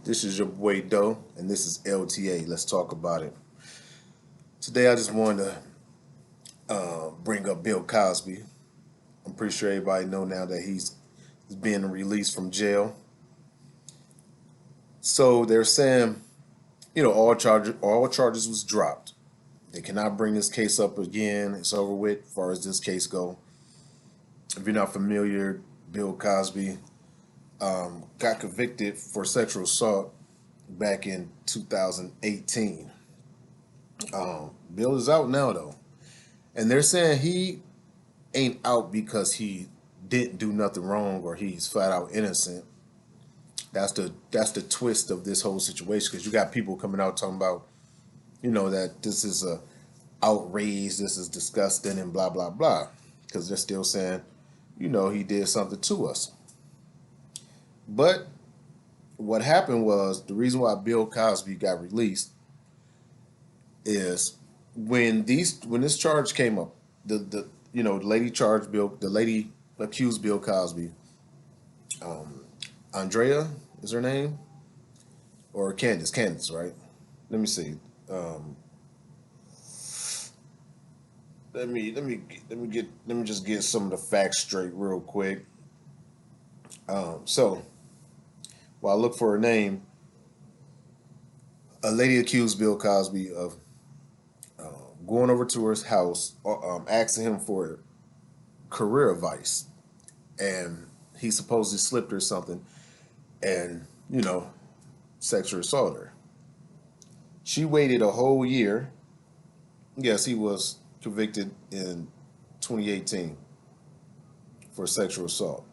This is your boy Doe, and this is LTA. Let's talk about it. Today, I just wanted to bring up Bill Cosby. I'm pretty sure everybody know now that he's being released from jail. So they're saying, all charges was dropped. They cannot bring this case up again. It's over with as far as this case go. If you're not familiar, Bill Cosby got convicted for sexual assault back in 2018. Bill is out now though, and they're saying he ain't out because he didn't do nothing wrong or he's flat out innocent. That's the twist of this whole situation because you got people coming out talking about that this is a outrage, this is disgusting, and blah blah blah because they're still saying he did something to us. But what happened was the reason why Bill Cosby got released is when this charge came up, the lady charged Bill, the lady accused Bill Cosby, Andrea is her name, or Candace, right? Let me see. Um, let me just get some of the facts straight real quick. So while I look for her name, a lady accused Bill Cosby of going over to his house, asking him for career advice, and he supposedly slipped her something, and sexually assaulted her. She waited a whole year. Yes, he was convicted in 2018 for sexual assault.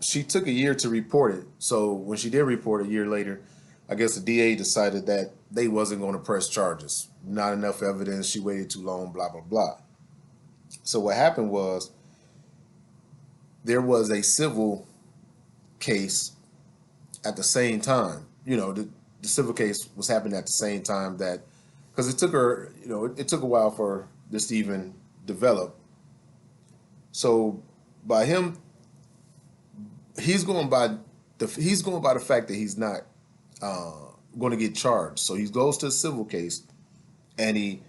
She took a year to report it. So when she did report a year later, I guess the DA decided that they wasn't going to press charges. Not enough evidence. She waited too long. Blah blah blah. So what happened was there was a civil case at the same time. The civil case was happening at the same time that because it took her, it took a while for this to even develop. So by him, he's going by the fact that he's not uh, going to get charged. So he goes to a civil case and he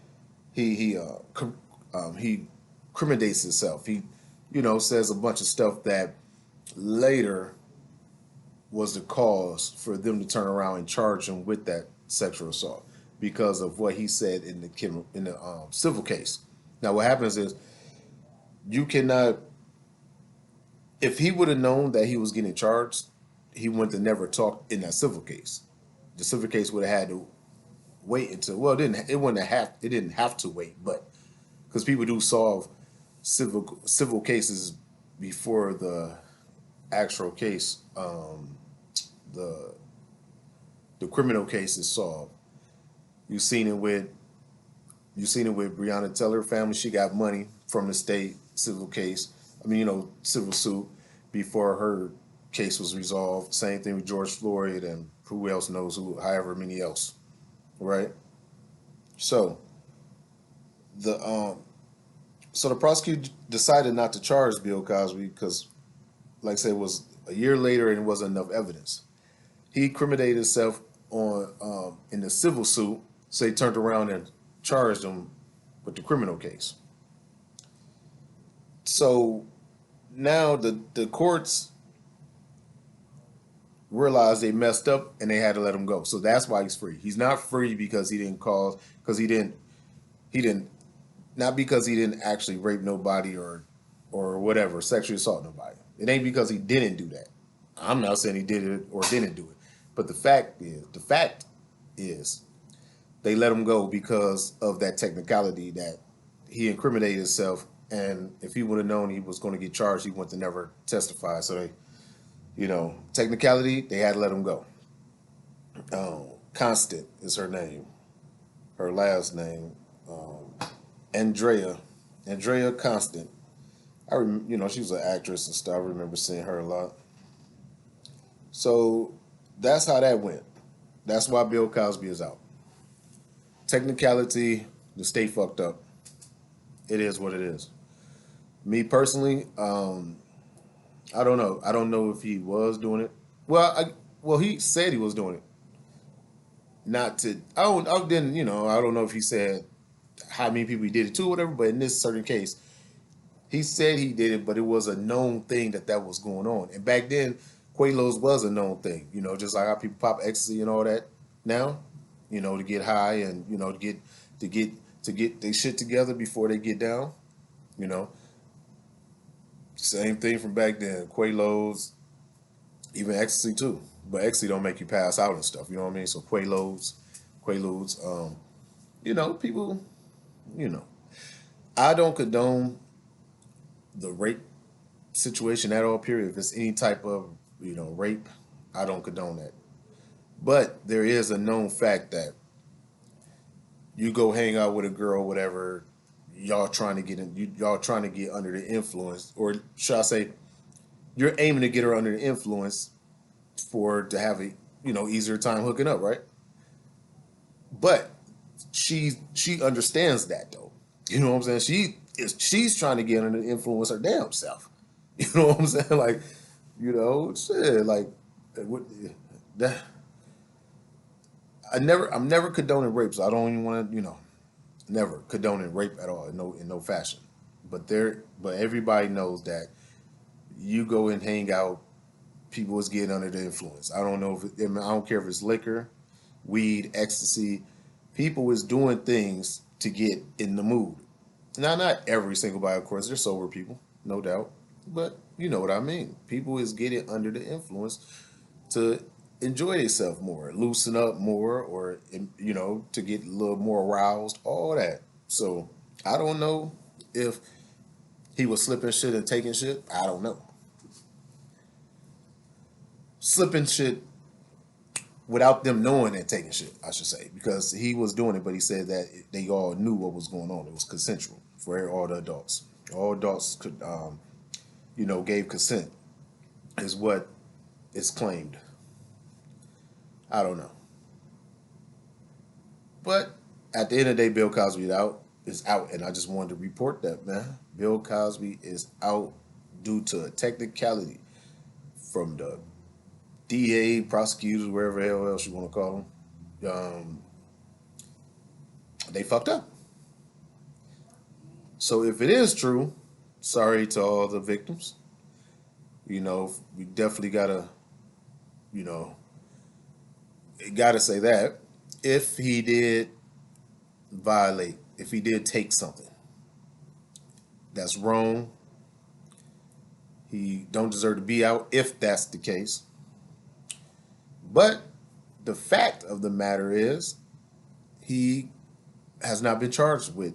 criminates himself. He says a bunch of stuff that later was the cause for them to turn around and charge him with that sexual assault because of what he said in the civil case. Now, what happens is you cannot. If he would have known that he was getting charged, he wouldn't have never talked in that civil case. The civil case would have had to wait until it didn't have to wait, but because people do solve civil cases before the actual case, the the criminal case is solved. You've seen it with you've seen it with Breonna Taylor family. She got money from the state civil case. Civil suit before her case was resolved. Same thing with George Floyd and who else knows who, however many else, right? So the so the prosecutor decided not to charge Bill Cosby because, like I said, it was a year later and it wasn't enough evidence. He incriminated himself on in the civil suit, so they turned around and charged him with the criminal case. So now the courts realized they messed up and they had to let him go. So that's why he's free. He's not free because he didn't not because he didn't actually rape nobody or whatever, sexually assault nobody. It ain't because he didn't do that. I'm not saying he did it or didn't do it. But the fact is they let him go because of that technicality that he incriminated himself, and if he would have known he was going to get charged, he wouldn't have never testified. So technicality, they had to let him go. Constant is her name, her last name, Andrea, Andrea Constant. She was an actress and stuff. I remember seeing her a lot. So that's how that went. That's why Bill Cosby is out. Technicality, the state fucked up. It is what it is. Me personally, I don't know. I don't know if he was doing it. Well, Well, he said he was doing it. Not to, I didn't, I don't know if he said how many people he did it to or whatever, but in this certain case, he said he did it, but it was a known thing that was going on. And back then, Quaalos was a known thing, just like how people pop ecstasy and all that now, to get high and, to get, to get their shit together before they get down, you know. Same thing from back then. Quaalos, even ecstasy too. But ecstasy don't make you pass out and stuff, you know what I mean? So Quaaludes, people, you know. I don't condone the rape situation at all, period. If it's any type of, rape, I don't condone that. But there is a known fact that you go hang out with a girl, whatever, y'all trying to get under the influence, or should I say, you're aiming to get her under the influence for to have a, easier time hooking up, right? But she understands that though. You know what I'm saying? She's trying to get under the influence her damn self. You know what I'm saying? Like, shit, like what that I'm never condoning rape, so I don't even want to, never condoning rape at all in no fashion. But everybody knows that you go and hang out, people is getting under the influence. I don't know I don't care if it's liquor, weed, ecstasy. People is doing things to get in the mood. Now, not every single body, of course. There's sober people, no doubt. But you know what I mean. People is getting under the influence to enjoy themselves more, loosen up more, or to get a little more aroused. All that. So I don't know if he was slipping shit and taking shit. I don't know. Slipping shit without them knowing and taking shit, I should say, because he was doing it, but he said that they all knew what was going on. It was consensual for all the adults. All adults could, gave consent, is what is claimed. I don't know, but at the end of the day, Bill Cosby is out, and I just wanted to report that, man. Bill Cosby is out due to a technicality from the DA, prosecutors, wherever the hell else you want to call them. They fucked up. So if it is true, sorry to all the victims. We definitely you know, gotta say that if he did violate, if he did take something, that's wrong. He don't deserve to be out if that's the case. But the fact of the matter is, he has not been charged with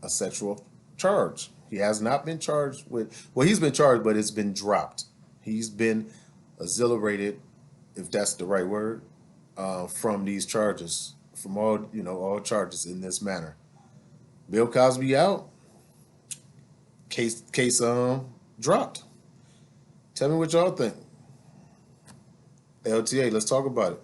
a sexual charge. He has not been charged with, well, he's been charged, but it's been dropped. He's been exonerated, if that's the right word, from these charges, from all charges in this manner. Bill Cosby out, case dropped. Tell me what y'all think. LTA, let's talk about it.